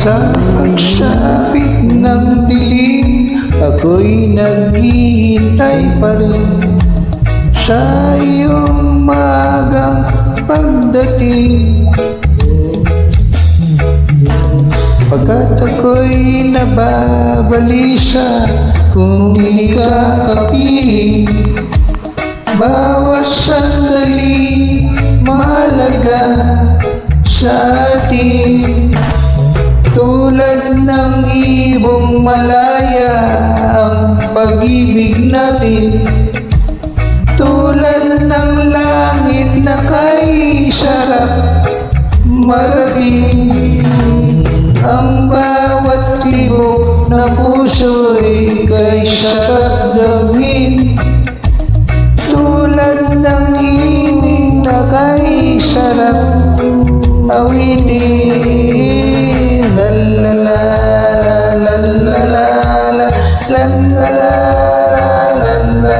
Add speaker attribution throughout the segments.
Speaker 1: Sa pagsapit ng dilim, ako'y naghihintay pa rin sa iyong maagang pagdating. Pagkat ako'y nababalisa kung di ka kapiling, bawat sandali mahalaga sa atin. Tulad ng ibong malaya ang pag-ibig natin, tulad ng langit na kay sarap marating. Ang bawat tibok na puso'y kay sarap damhin, tulad ng himig na kay sarap awitin. La la la la la la la la la la la la la la la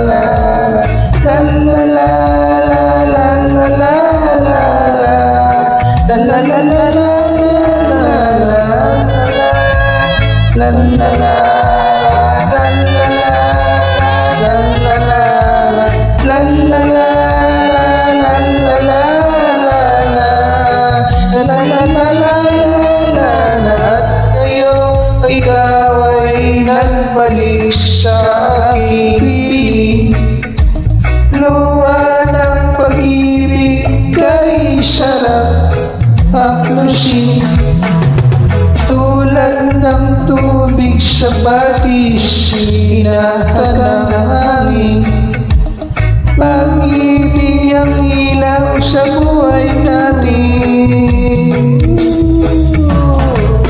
Speaker 1: ikaw ay nagbalik sa aking piling. Luha ng pag-ibig kay sarap haplusin, tulad ng tubig sa batis, hinahanap ng hangin. Pag-ibig ang ilaw sa buhay natin,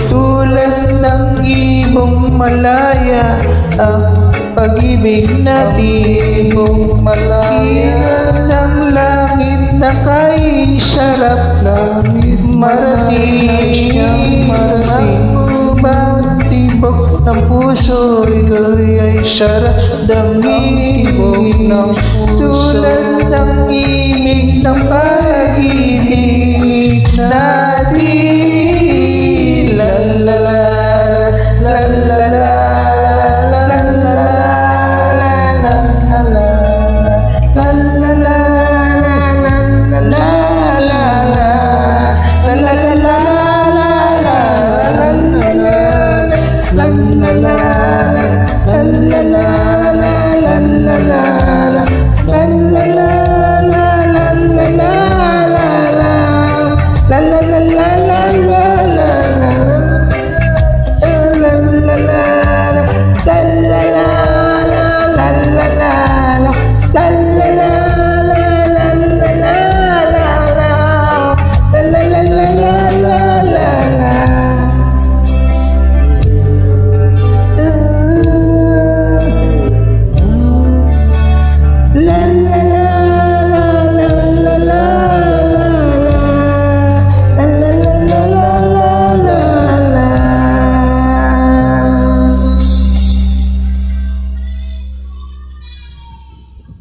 Speaker 1: tulad ng ibong malaya ang pag-ibig natin. Ibong malaya ng langit na kay sarap langit marating. Ang bawat tibok ng puso ay sarap damhin, tulad ng imig ng pag-ibig na